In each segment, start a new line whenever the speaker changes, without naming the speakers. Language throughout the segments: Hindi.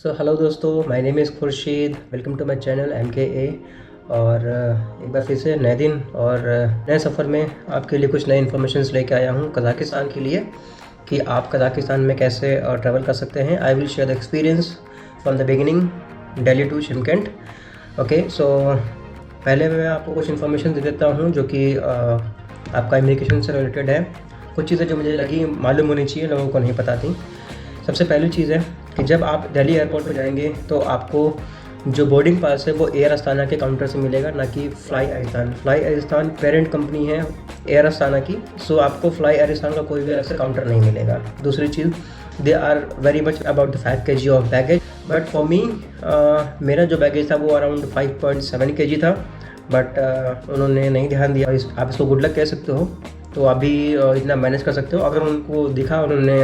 सो हेलो दोस्तों, my name is Khurshid. Welcome to my channel MKA। और एक बार फिर से नए दिन और नए सफ़र में आपके लिए कुछ नए इन्फॉर्मेशंस लेके आया हूँ कज़ाकिस्तान के लिए कि आप कज़ाकिस्तान में कैसे ट्रैवल कर सकते हैं। I will share the experience from the beginning Delhi to Shymkent. Okay, so पहले मैं आपको कुछ इन्फॉर्मेशन दे देता हूँ जो कि आपका इमिग्रेशन से रिलेटेड है। कुछ चीज़ें जो मुझे लगी मालूम होनी चाहिए, लोगों को नहीं पता थी। सबसे पहली चीज़ है कि जब आप दिल्ली एयरपोर्ट पर जाएंगे तो आपको जो बोर्डिंग पास है वो एयर अस्ताना के काउंटर से मिलेगा, ना कि फ्लाई आइस्तान। फ्लाई आइस्तान पेरेंट कंपनी है एयर अस्ताना की, सो आपको फ्लाई आइस्तान का कोई भी अलग से काउंटर नहीं मिलेगा। दूसरी चीज़, they are very much about the 5 kg of baggage, but for me मेरा जो बैगेज था वो अराउंड 5.7 kg था, बट उन्होंने नहीं ध्यान दिया। आप इसको गुड लक कह सकते हो। तो अभी इतना मैनेज कर सकते हो। अगर उनको दिखा, उन्होंने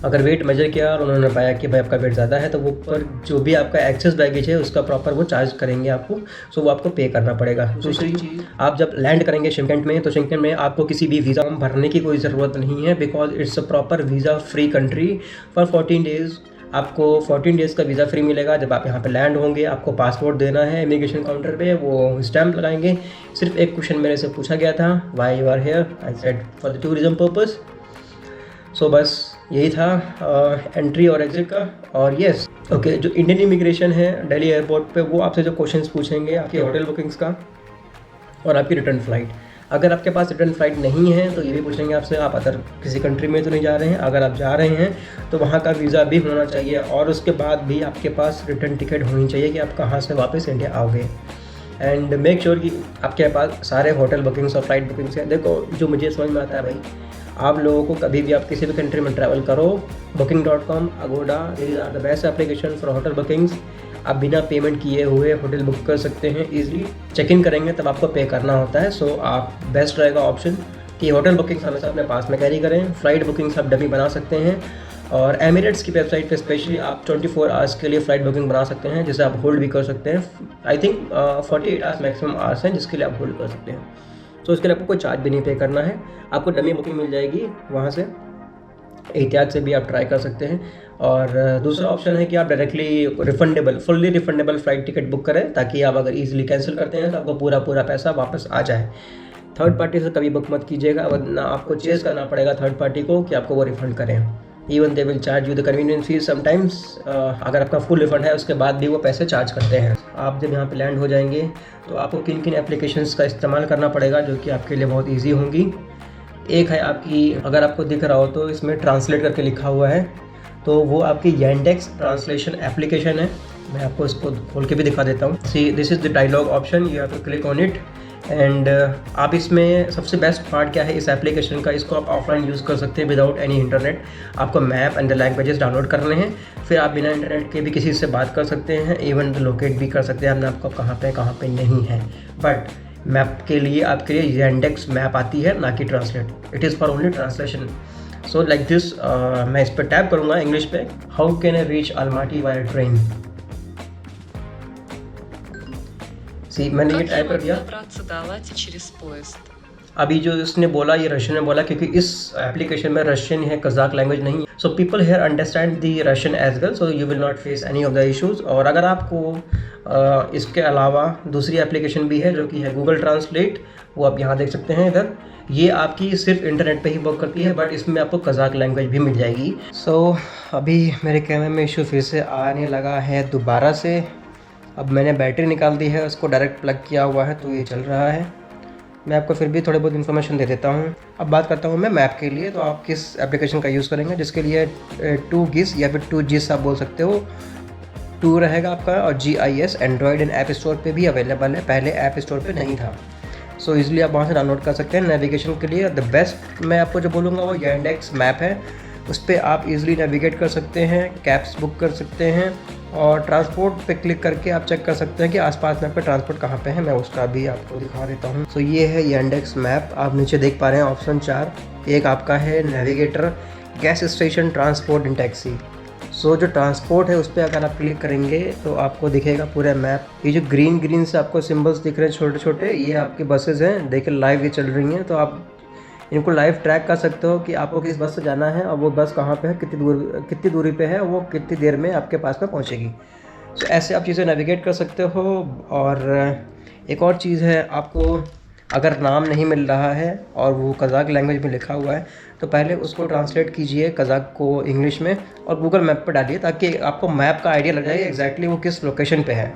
अगर वेट मेजर किया और उन्होंने पाया कि भाई आपका वेट ज़्यादा है, तो वो पर जो भी आपका एक्सेस बैगेज है उसका प्रॉपर वो चार्ज करेंगे आपको, सो वो आपको पे करना पड़ेगा। दूसरी चीज़, आप जब लैंड करेंगे शिमकेंट में, तो शिमकेंट में आपको किसी भी वीज़ा भरने की कोई ज़रूरत नहीं है, because it's a proper visa free country for 14 days. आपको 14 डेज़ का वीज़ा फ्री मिलेगा। जब आप यहाँ पे लैंड होंगे, आपको पासपोर्ट देना है इमिग्रेशन काउंटर पे, वो स्टैंप लगाएंगे। सिर्फ एक क्वेश्चन मेरे से पूछा गया था, why you are here. I said for the tourism purpose. So बस यही था एंट्री और एग्जिट का। और येस, ओके, जो इंडियन इमिग्रेशन है दिल्ली एयरपोर्ट पे, वो आपसे जो क्वेश्चंस पूछेंगे आपकी होटल बुकिंग्स का और आपकी रिटर्न फ़्लाइट। अगर आपके पास रिटर्न फ़्लाइट नहीं है तो ये भी पूछेंगे आपसे, आप अदर किसी कंट्री में तो नहीं जा रहे हैं। अगर आप जा रहे हैं तो वहाँ का वीज़ा भी होना चाहिए, और उसके बाद भी आपके पास रिटर्न टिकट होनी चाहिए कि आप कहाँ से वापस इंडिया आओगे। एंड मेक श्योर कि आपके पास सारे होटल बुकिंग्स और फ्लाइट बुकिंग्स हैं। देखो, जो मुझे समझ में आता है भाई, आप लोगों को कभी भी आप किसी भी कंट्री में ट्रैवल करो, booking.com, Agoda, these are the best application for hotel bookings. आप बिना पेमेंट किए हुए होटल बुक कर सकते हैं ईजिली। चेक इन करेंगे तब आपको पे करना होता है। सो आप बेस्ट रहेगा ऑप्शन कि होटल बुकिंग्स हमेशा अपने पास में कैरी करें। फ्लाइट बुकिंग्स आप डमी बना सकते हैं, और एमिरेट्स की वेबसाइट पे स्पेशली आप 24 आवर्स के लिए फ़्लाइट बुकिंग बना सकते हैं, जिसे आप होल्ड भी कर सकते हैं। I think 48 hours maximum hours हैं जिसके लिए आप होल्ड कर सकते हैं। तो उसके लिए आपको कोई चार्ज भी नहीं पे करना है, आपको डमी बुकिंग मिल जाएगी वहाँ से। एहतियात से भी आप ट्राई कर सकते हैं। और दूसरा ऑप्शन है कि आप directly fully refundable flight ticket book करें, ताकि आप अगर ईजिली कैंसिल करते हैं तो आपको पूरा पैसा वापस आ जाए। थर्ड पार्टी से कभी बुक मत कीजिएगा, वरना आपको चेज़ करना पड़ेगा थर्ड पार्टी को कि आपको वो रिफ़ंड करें। Even they will charge you the convenience fees sometimes. अगर आपका फुल रिफंड है उसके बाद भी वो पैसे चार्ज करते हैं। आप जब यहाँ पे लैंड हो जाएंगे तो आपको किन किन एप्लीकेशंस का इस्तेमाल करना पड़ेगा जो कि आपके लिए बहुत इजी होंगी। एक है आपकी, अगर आपको दिख रहा हो तो इसमें ट्रांसलेट करके लिखा हुआ है, तो वो आपकी Yandex ट्रांसलेशन एप्लीकेशन है। मैं आपको इसको खोल के भी दिखा देता हूँ। See, this is the dialogue option, you have to click on it. And आप इसमें सबसे बेस्ट पार्ट क्या है इस एप्लीकेशन का, इसको आप ऑफलाइन यूज़ कर सकते हैं विदाउट एनी इंटरनेट। आपको map and the languages download करने हैं, फिर आप बिना इंटरनेट के भी किसी से बात कर सकते हैं, इवन लोकेट भी कर सकते हैं हमने आपको कहाँ पे नहीं है। बट मैप के लिए आपके लिए Yandex मैप आती है, ना कि translate. It is for only translation. So like this, मैं इस पर टैप करूँगा इंग्लिश पे। How can I reach Almaty via train. See, मैंने ये टाइप कर दिया। अभी जो इसने बोला ये रशियन में बोला, क्योंकि इस एप्लीकेशन में रशियन है, कज़ाक लैंग्वेज नहीं है। So people here understand the Russian as well, so you will not face any of the issues. और अगर आपको इसके अलावा दूसरी एप्लीकेशन भी है जो कि है गूगल ट्रांसलेट, वो आप यहाँ देख सकते हैं इधर। ये आपकी सिर्फ इंटरनेट पे ही वर्क करती है, बट इसमें आपको कज़ाक लैंग्वेज भी मिल जाएगी। सो अभी मेरे कैमरे में इशू फिर से आने लगा है दोबारा से। अब मैंने बैटरी निकाल दी है, उसको डायरेक्ट प्लग किया हुआ है तो ये चल रहा है। मैं आपको फिर भी थोड़े बहुत इन्फॉर्मेशन दे देता हूँ। अब बात करता हूँ मैं मैप के लिए, तो आप किस एप्लीकेशन का यूज़ करेंगे, जिसके लिए 2GIS या फिर 2GIS आप बोल सकते हो। 2 रहेगा आपका, और GIS Android and app store पे भी अवेलेबल है, पहले ऐप स्टोर पे नहीं था। सो इज़िली आप वहाँ से डाउनलोड कर सकते हैं। नेविगेशन के लिए द बेस्ट मैं आपको जो बोलूँगा वो Yandex मैप है। उस पर आप इज़िली नेविगेट कर सकते हैं, कैब्स बुक कर सकते हैं, और ट्रांसपोर्ट पे क्लिक करके आप चेक कर सकते हैं कि आसपास में आपका ट्रांसपोर्ट कहाँ पे है। मैं उसका भी आपको दिखा देता हूँ। सो ये है Yandex मैप, आप नीचे देख पा रहे हैं ऑप्शन 4। एक आपका है navigator, gas station, transport and taxi. So जो ट्रांसपोर्ट है उस पर अगर आप क्लिक करेंगे तो आपको दिखेगा पूरा मैप। ये जो ग्रीन से आपको सिम्बल्स दिख रहे हैं छोटे छोटे, ये आपकी बसेज़ हैं, देखिए लाइव ये चल रही हैं। तो आप इनको लाइव ट्रैक कर सकते हो कि आपको किस बस से जाना है और वो बस कहाँ पे है, कितनी दूरी पे है, वो कितनी देर में आपके पास में पहुँचेगी। तो ऐसे आप चीज़ें नेविगेट कर सकते हो। और एक और चीज़ है, आपको अगर नाम नहीं मिल रहा है और वो कज़ाक लैंग्वेज में लिखा हुआ है तो पहले उसको ट्रांसलेट कीजिए कज़ाक को इंग्लिश में और गूगल मैप पर डालिए, ताकि आपको मैप का आइडिया लग जाए एग्जैक्टली वो किस लोकेशन पे है।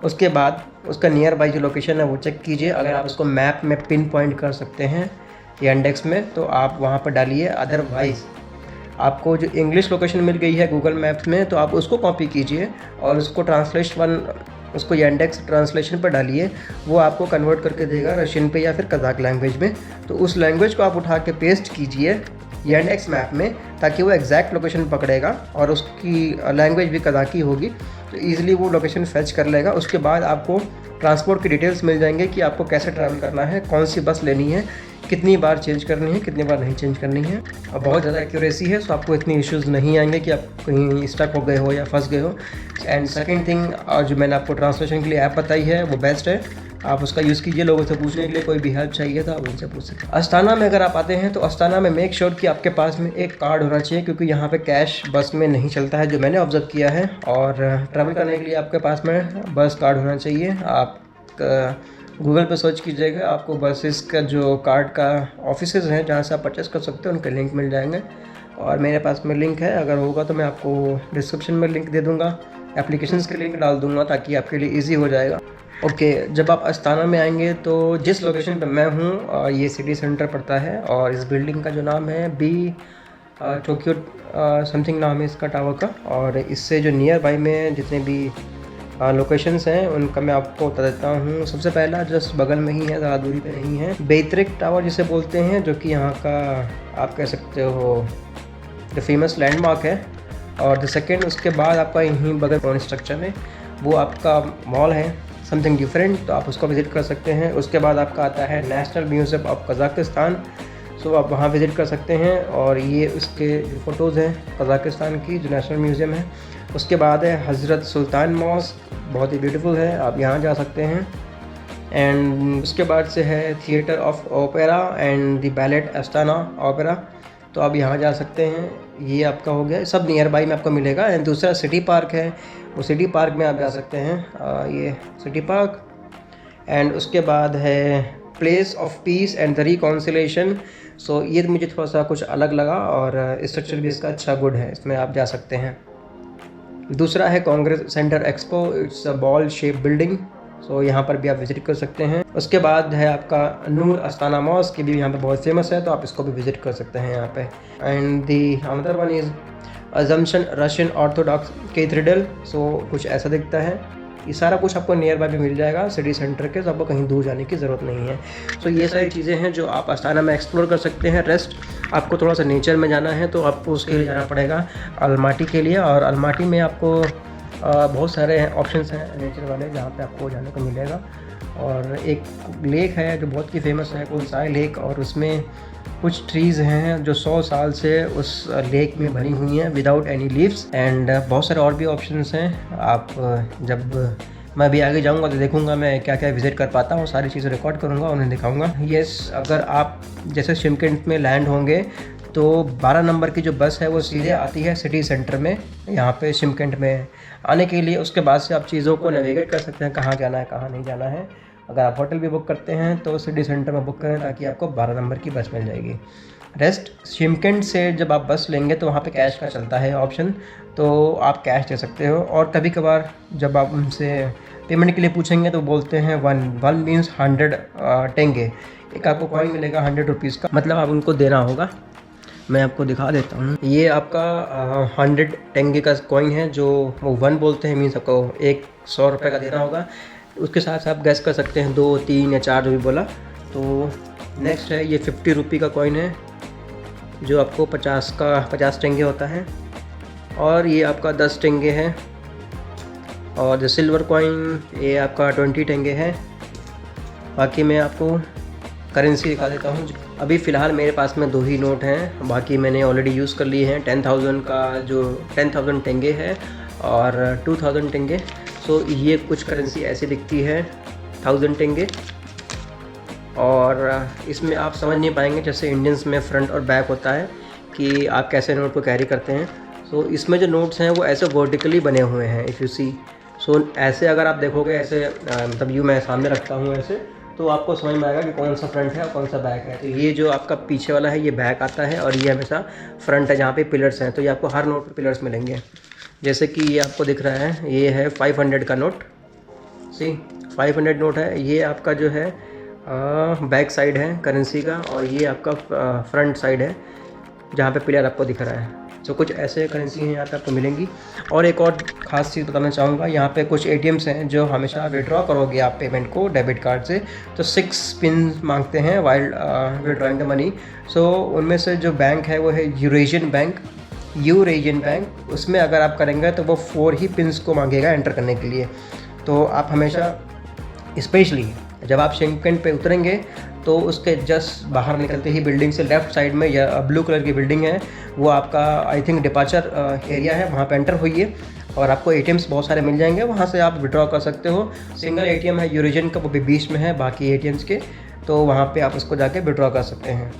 उसके बाद उसका नियर बाई जो लोकेशन है वो चेक कीजिए। अगर आप उसको मैप में पिन पॉइंट कर सकते हैं या इंडेक्स में तो आप वहाँ पर डालिए। अदरवाइज़ आपको जो इंग्लिश लोकेशन मिल गई है गूगल मैप्स में तो आप उसको कॉपी कीजिए और उसको इंडेक्स ट्रांसलेशन पर डालिए। वो आपको कन्वर्ट करके देगा रशियन पे या फिर कज़ाक लैंग्वेज में। तो उस लैंग्वेज को आप उठा के पेस्ट कीजिए इंडेक्स मैप में, ताकि वो एग्जैक्ट लोकेशन पकड़ेगा और उसकी लैंग्वेज भी कज़ाकी होगी तो ईज़िली वो लोकेशन फेच कर लेगा। उसके बाद आपको ट्रांसपोर्ट की डिटेल्स मिल जाएंगे कि आपको कैसे ट्रैवल करना है, कौन सी बस लेनी है, कितनी बार चेंज करनी है, कितनी बार नहीं चेंज करनी है। और बहुत ज़्यादा एक्यूरेसी है, तो आपको इतनी इश्यूज़ नहीं आएंगे कि आप कहीं स्टक हो गए हो या फंस गए हो। एंड सेकंड थिंग, जो मैंने आपको ट्रांसलेशन के लिए ऐप बताई है वो बेस्ट है, आप उसका यूज़ कीजिए। लोगों से पूछने के लिए कोई भी हेल्प चाहिए तो आप उनसे पूछ सकते हैं। अस्ताना में अगर आप आते हैं तो अस्ताना में मेक श्योर कि आपके पास में एक कार्ड होना चाहिए, क्योंकि यहाँ पे कैश बस में नहीं चलता है, जो मैंने ऑब्जर्व किया है। और ट्रैवल करने के लिए आपके पास में बस कार्ड होना चाहिए। आप गूगल पे सर्च कीजिएगा, आपको बसेस का जो कार्ड का ऑफिसेज हैं जहाँ से आप परचेस कर सकते हैं उनके लिंक मिल जाएंगे। और मेरे पास में लिंक है, अगर होगा तो मैं आपको डिस्क्रिप्शन में लिंक दे दूँगा, एप्लीकेशंस के लिंक डाल दूँगा ताकि आपके लिए ईजी हो जाएगा। ओके, जब आप अस्ताना में आएंगे तो जिस लोकेशन पर मैं हूँ ये सिटी सेंटर पड़ता है और इस बिल्डिंग का जो नाम है टोक्यो समथिंग नाम है इसका टावर का। और इससे जो नियर बाई में जितने भी लोकेशंस हैं उनका मैं आपको बता देता हूँ। सबसे पहला जस्ट बगल में ही है, ज़्यादा दूरी पे नहीं है, बेतरिक टावर जिसे बोलते हैं, जो कि यहाँ का आप कह सकते हो द फेमस लैंडमार्क है। और द सेकेंड, उसके बाद आपका यहीं बगल कंस्ट्रक्शन है, वो आपका मॉल है समथिंग डिफरेंट, तो आप उसको विज़िट कर सकते हैं। उसके बाद आपका आता है नेशनल म्यूज़ियम ऑफ कज़ाकिस्तान, सो आप वहाँ विज़िट कर सकते हैं। और ये उसके जो फ़ोटोज़ हैं कज़ाकिस्तान की, जो नेशनल म्यूज़ियम है। उसके बाद है हज़रत सुल्तान मॉस्क, बहुत ही ब्यूटीफुल है, आप यहाँ जा सकते हैं। एंड उसके बाद से है theatre of opera and the ballot Astana opera, तो आप यहाँ जा सकते हैं। ये आपका हो गया, सब नियर बाई में आपको मिलेगा। एंड दूसरा सिटी पार्क है, वो सिटी पार्क में आप जा सकते हैं, ये सिटी पार्क। एंड उसके बाद है place of peace and the reconciliation, so ये मुझे थोड़ा सा कुछ अलग लगा और स्ट्रक्चर भी इसका अच्छा गुड है, इसमें आप जा सकते हैं। दूसरा है Congress Centre Expo, it's a ball shape building, so यहाँ पर भी आप विज़िट कर सकते हैं। उसके बाद है आपका नूर अस्ताना मॉस्क, भी यहाँ पे बहुत फेमस है, तो आप इसको भी विज़िट कर सकते हैं यहाँ पे। And the another one is Assumption Russian Orthodox Cathedral, so कुछ ऐसा दिखता है। ये सारा कुछ आपको नियर बाय भी मिल जाएगा सिटी सेंटर के, तो आपको कहीं दूर जाने की ज़रूरत नहीं है। सो ये सारी चीज़ें हैं जो आप अस्ताना में एक्सप्लोर कर सकते हैं। रेस्ट आपको थोड़ा सा नेचर में जाना है तो आपको उसके लिए जाना पड़ेगा अलमाटी के लिए, और अलमाटी में आपको बहुत सारे ऑप्शंस हैं नेचर वाले जहाँ पे आपको जाने को मिलेगा। और एक लेक है जो बहुत ही फेमस है, कोलसाई लेक, और उसमें कुछ ट्रीज़ हैं जो 100 साल से उस लेक में भरी हुई हैं विदाउट एनी लीव्स। एंड बहुत सारे और भी ऑप्शंस हैं। आप जब मैं अभी आगे जाऊंगा तो देखूंगा मैं क्या क्या विज़िट कर पाता हूँ, सारी चीज़ें रिकॉर्ड करूंगा, उन्हें दिखाऊंगा। यस, अगर आप जैसे शिमकिंट में लैंड होंगे तो 12 नंबर की जो बस है वो सीधे आती है सिटी सेंटर में, यहाँ पे शिमकिंट में आने के लिए। उसके बाद से आप चीज़ों को नेविगेट कर सकते हैं, कहाँ जाना है कहाँ नहीं जाना है। अगर आप होटल भी बुक करते हैं तो सिटी सेंटर में बुक करें ताकि आपको 12 नंबर की बस मिल जाएगी। रेस्ट शिमकिंट से जब आप बस लेंगे तो वहाँ पे कैश का चलता है ऑप्शन, तो आप कैश दे सकते हो। और कभी कभार जब आप उनसे पेमेंट के लिए पूछेंगे तो बोलते हैं वन मीन्स 100 टेंगे, एक आपको कॉइन मिलेगा 100 रुपीज़ का, मतलब आप उनको देना होगा। मैं आपको दिखा देता हूँ, ये आपका 100 टेंगे का कॉइन है जो वो 1 बोलते हैं, मीन्स आपको 100 रुपये का देना होगा। उसके साथ आप गैस कर सकते हैं 2, 3 या 4 जो भी बोला। तो नेक्स्ट है ये 50 रुपये का कॉइन है जो आपको 50 टेंगे होता है, और ये आपका 10 टेंगे है। और जो सिल्वर कॉइन ये आपका 20 टेंगे है। बाकी मैं आपको करेंसी दिखा देता हूँ। अभी फ़िलहाल मेरे पास में 2 ही नोट हैं, बाकी मैंने ऑलरेडी यूज़ कर लिए हैं। 10,000 का जो 10,000 टेंगे है और 2,000 टेंगे। सो ये कुछ करेंसी ऐसी दिखती है 1000 टेंगे, और इसमें आप समझ नहीं पाएंगे जैसे इंडियंस में फ्रंट और बैक होता है कि आप कैसे नोट को कैरी करते हैं। सो इसमें जो नोट्स हैं वो ऐसे वर्टिकली बने हुए हैं इफ़ यू सी। सो ऐसे अगर आप देखोगे ऐसे मतलब यूँ मैं सामने रखता हूँ ऐसे, तो आपको समझ में आएगा कि कौन सा फ्रंट है और कौन सा बैक है। तो ये जो आपका पीछे वाला है ये बैक आता है और ये हमेशा फ्रंट है जहाँ पे पिलर्स हैं। तो ये आपको हर नोट पे पिलर्स मिलेंगे। जैसे कि ये आपको दिख रहा है, ये है 500 का नोट। सी 500 नोट है, ये आपका जो है बैक साइड है करेंसी का, और ये आपका फ्रंट साइड है जहाँ पे पिलर आपको दिख रहा है। तो कुछ ऐसे करेंसी हैं यहाँ पे आपको मिलेंगी। और एक और ख़ास चीज़ बताना चाहूँगा, यहाँ पे कुछ ATMs हैं जो हमेशा विड्रॉ करोगे आप पेमेंट को डेबिट कार्ड से तो 6 पिन मांगते हैं वाइल विड्रॉइंग द मनी। सो उनमें से जो बैंक है वो है यूरेशियन बैंक। उसमें अगर आप करेंगे तो वो 4 ही पिन्स को मांगेगा एंटर करने के लिए। तो आप हमेशा स्पेशली जब आप शिंकन पे उतरेंगे तो उसके जस्ट बाहर निकलते ही बिल्डिंग से लेफ़्ट साइड में या ब्लू कलर की बिल्डिंग है, वो आपका आई थिंक डिपार्चर एरिया है, वहाँ पे एंटर होइए और आपको ATMs बहुत सारे मिल जाएंगे, वहाँ से आप विड्रॉ कर सकते हो। सिंगल ATM है यूरेशियन का, वो भी बीच में है बाकी ATMs के, तो वहाँ पे आप उसको जाके विड्रॉ कर सकते हैं,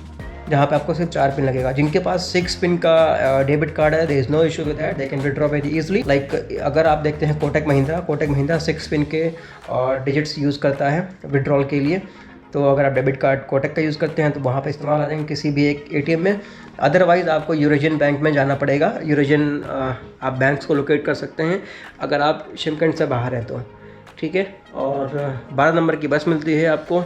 जहाँ पे आपको सिर्फ 4 पिन लगेगा। जिनके पास 6 पिन का डेबिट कार्ड है, there is no issue with that, they can withdraw very easily. Like अगर आप देखते हैं कोटक महिंद्रा 6 पिन के और डिजिट्स यूज़ करता है विड्रॉल के लिए। तो अगर आप डेबिट कार्ड कोटक का यूज़ करते हैं तो वहाँ पे इस्तेमाल आ जाएंगे किसी भी एक ATM में। अदरवाइज़ आपको यूरेशियन बैंक में जाना पड़ेगा। यूरेशियन आप बैंक्स को लोकेट कर सकते हैं अगर आप शिमकंड से बाहर हैं तो, ठीक है। और 12 नंबर की बस मिलती है आपको।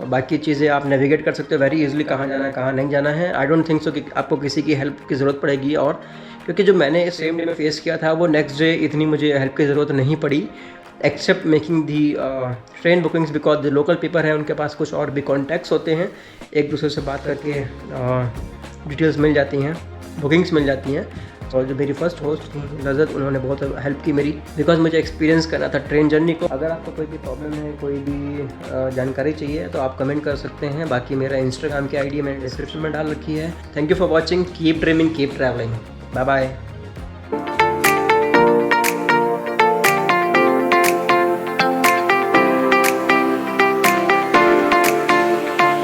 बाकी चीज़ें आप नेविगेट कर सकते हो वेरी इजीली, कहाँ जाना है कहाँ नहीं जाना है। आई डोंट थिंक सो कि आपको किसी की हेल्प की ज़रूरत पड़ेगी, और क्योंकि जो मैंने सेम डे में फेस किया था वो नेक्स्ट डे इतनी मुझे हेल्प की ज़रूरत नहीं पड़ी, except making the train bookings, because जो लोकल पीपल हैं उनके पास कुछ और भी कॉन्टैक्ट्स होते हैं, एक दूसरे से बात करके डिटेल्स मिल जाती हैं, बुकिंग्स मिल जाती हैं। और जो मेरी फर्स्ट होस्ट थी रजत, उन्होंने बहुत हेल्प की मेरी, बिकॉज मुझे एक्सपीरियंस करना था ट्रेन जर्नी को। अगर आपको कोई भी प्रॉब्लम है, कोई भी जानकारी चाहिए तो आप कमेंट कर सकते हैं। बाकी मेरा इंस्टाग्राम की ID मैंने डिस्क्रिप्शन में डाल रखी है। Thank you for watching, keep dreaming, keep travelling, bye bye.